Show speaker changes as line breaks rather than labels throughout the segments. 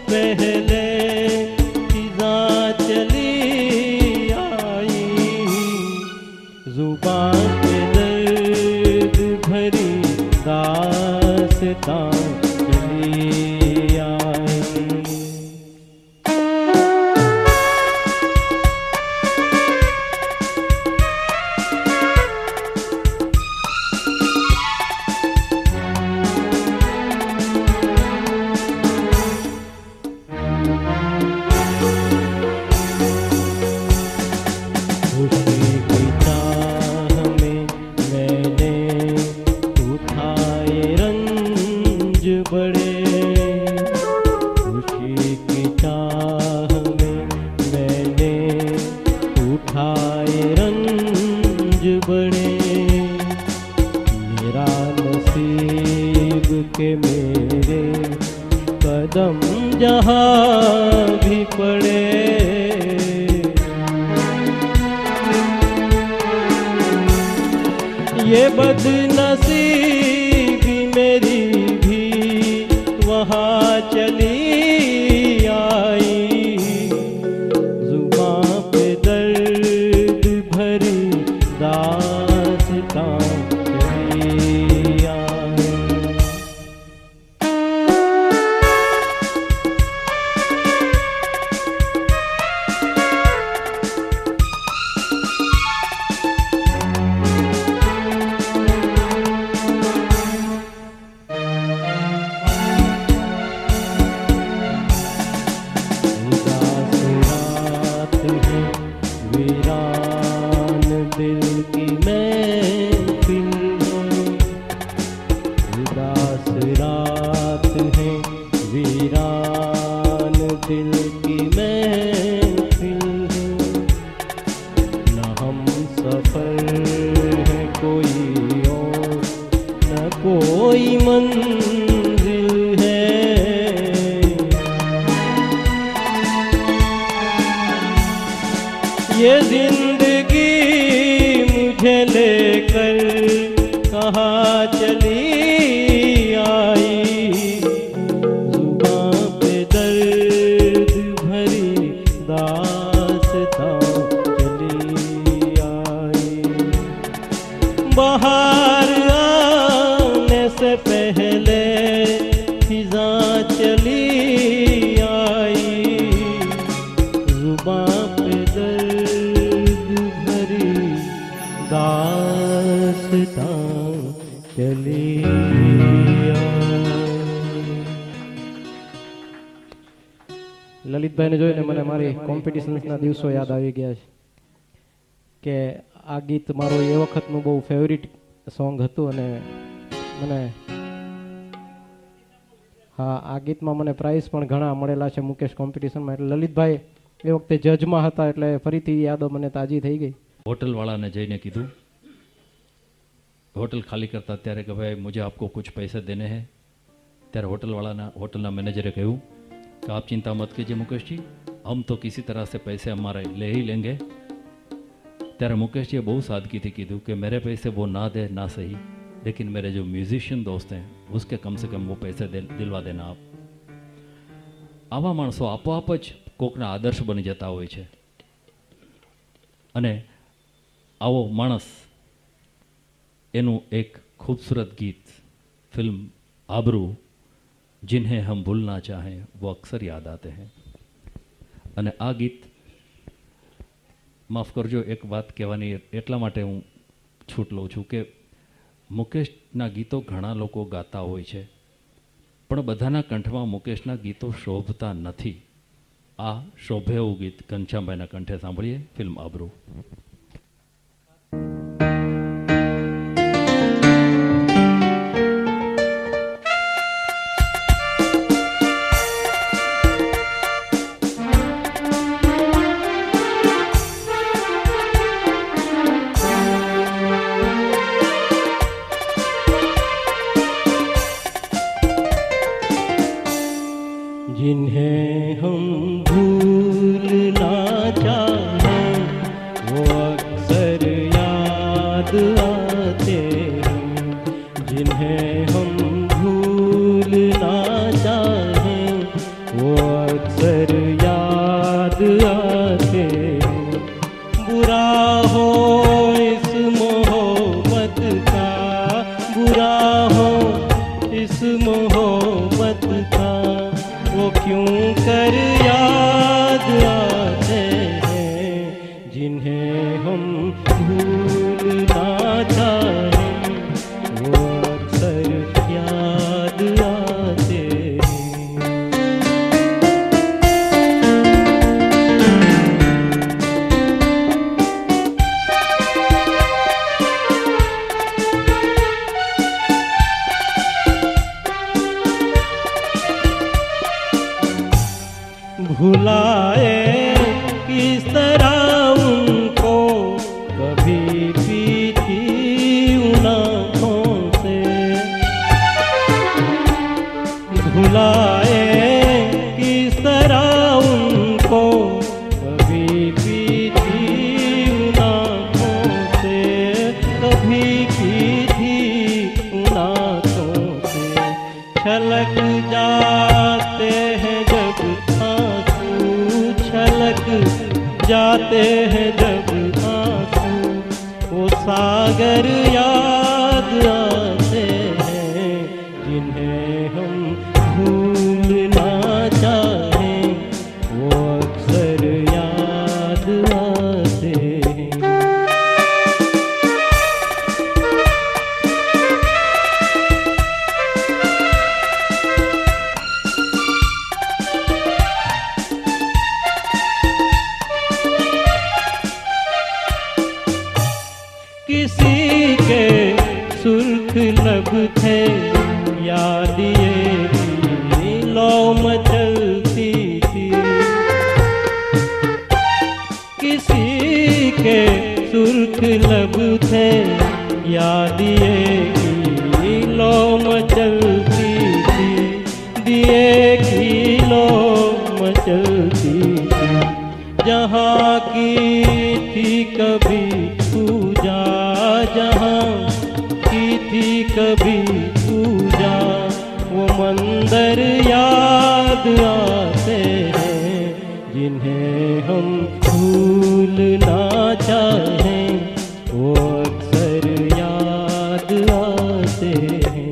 पहले फिजा चली आई, जुबान पे दर्द भरी दास्तां चली आई। के मेरे कदम जहाँ भी पड़े, ये बदनसीबी मेरी भी वहाँ चली आई, जुबां पे दर्द भरी दास्तां चली आई। कोई मंजिल है, ये जिंदगी मुझे लेकर कहाँ चली आई, जुबां पे दर्द भरी दास्तां चली आई। बाहर से पहले फिजा चली आई, जुबां पे दर्द भरी दास्तां चली आई। લલિતભાઈને જોઈને મને મારી કોમ્પિટિશન્સના દિવસો યાદ આવી ગયા છે કે આ ગીત મારું એ વખતનું બહુ ફેવરિટ સોંગ હતું અને મને હા આ ગીતમાં મને પ્રાઇઝ પણ ઘણા મળેલા છે મુકેશ કોમ્પિટિશનમાં, એટલે લલિતભાઈ એ વખતે જજમાં હતા એટલે ફરીથી યાદો મને તાજી થઈ ગઈ।
હોટલવાળાને જઈને કીધું, હોટલ ખાલી કરતા ત્યારે કે ભાઈ મુझे आपको कुछ पैसे देने हैं, ત્યારે હોટલના મેનેજરે કહ્યું कि आप चिंता मत कीजिए मुकेश जी, हम तो किसी तरह से पैसे हमारे ले ही लेंगे। ત્યારે મુકેશજીએ બહુ સાદગીથી કીધું કે मेरे पैसे वो ना दे ना सही, लेकिन मेरे जो म्यूजिशियन दोस्त हैं उसके कम से कम वो पैसे दिलवा देना आप। आवा माणसो आपोआप ज कोकना आदर्श बनी जता होय छे अने आवो माणस एनु एक खूबसूरत गीत फिल्म आबरू जिन्हें हम भूलना चाहें वो अक्सर याद आते हैं। अने आ गीत माफ़ करजो एक बात कहेवानी एटला माटे हूँ छूट लઉં છું કે મુકેશના ગીતો ઘણા લોકો ગાતા હોય છે પણ બધાના કંઠમાં મુકેશના ગીતો શોભતા નથી। આ શોભે એવું ગીત ઘનશ્યામભાઈના કંઠે સાંભળીએ, ફિલ્મ આબરૂ।
जिन्हें हम भूलना चाहें वो अक्सर याद आते हैं, जिन्हें हम भूलना चाहें वो मोहब्बत का वो क्यों कर याद आते हैं जिन्हें हम भूलना चाहें वो अक्सर याद आते हैं। भुलाए किस तरह उनको कभी भी थी उन आँखों से, भुलाए किस तरह उनको कभी भी थी उन आँखों से, कभी की थी उन आँखों से। छलक जाते हैं जब छलक जाते हैं जब आंसू वो सागर याद आते हैं जिन्हें हम भूलना चाहें वो अक्सर याद आते हैं। किसी के सुर्ख लब थे याद ये की लौ मचलती थी, किसी के सुर्ख लब थे याद ये की लौ मचलती थी, दिए की लौ मचलती थी। जहाँ की थी कभी पूजा, जहाँ की थी कभी पूजा वो मंदिर याद आते हैं जिन्हें हम भूलना चाहें वो अक्सर याद आते हैं।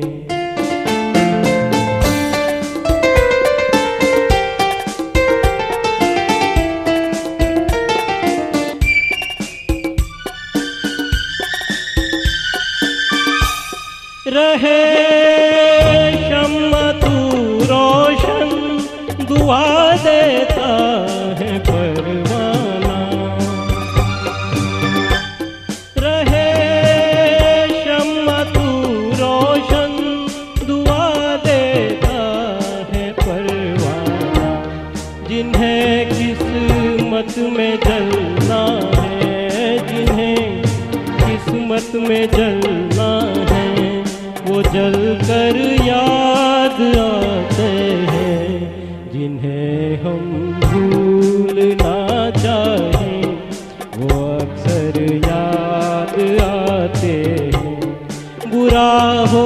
रहे शम्मा तू रोशन दुआ देता है परवाना, रहे शम्मा तू रोशन दुआ देता है परवाना। जिन्हें किस्मत में जलना है, जिन्हें किस्मत में जलना है वो जल कर याद आते हैं जिन्हें हम भूलना चाहें वो अक्सर याद आते हैं। बुरा हो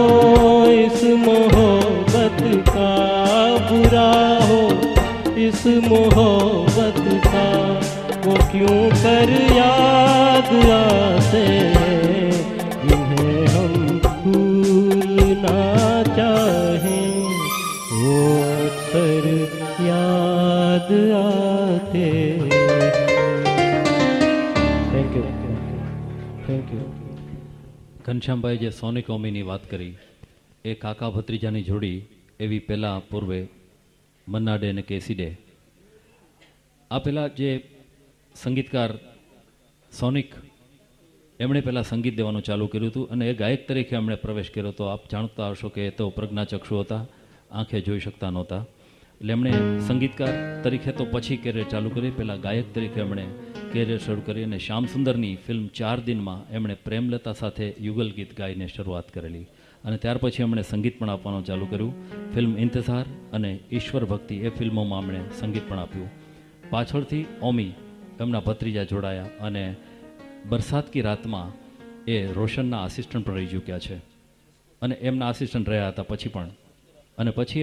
इस मोहब्बत का, बुरा हो इस मोहब्बत का वो क्यों कर याद आते हैं जिन्हें हम भूलना चाहें वो अक्सर याद आते। Thank you, thank you.
Ghanshyambhai જે સોની કોમીની વાત કરી એ કાકા ભત્રીજાની જોડી એવી પહેલાં પૂર્વે મન્ના ડે અને કેસી ડે આ પહેલાં જે સંગીતકાર સોનિક એમણે પહેલાં સંગીત દેવાનું ચાલુ કર્યું હતું અને એ ગાયક તરીકે એમણે પ્રવેશ કર્યો હતો. આપ જાણતા હશો કે એ તો પ્રજ્ઞાચક્ષુ હતા, આંખે જોઈ શકતા નહોતા, એટલે એમણે સંગીતકાર તરીકે તો પછી કેરિયર ચાલુ કરી, પહેલાં ગાયક તરીકે એમણે કેરિયર શરૂ કરી અને શ્યામસુંદરની ફિલ્મ 4 દિનમાં એમણે પ્રેમલતા સાથે યુગલ ગીત ગાઈને શરૂઆત કરેલી અને ત્યાર પછી એમણે સંગીત પણ આપવાનું ચાલુ કર્યું. ફિલ્મ ઇંતઝાર અને ઈશ્વર ભક્તિ એ ફિલ્મોમાં એમણે સંગીત પણ આપ્યું. પાછળથી ઓમી એમના ભત્રીજા જોડાયા અને બરસાત કી રાતમાં એ રોશનના આસિસ્ટન્ટ પણ રહી ચૂક્યા છે અને એમના આસિસ્ટન્ટ રહ્યા હતા પછી પણ અને પછી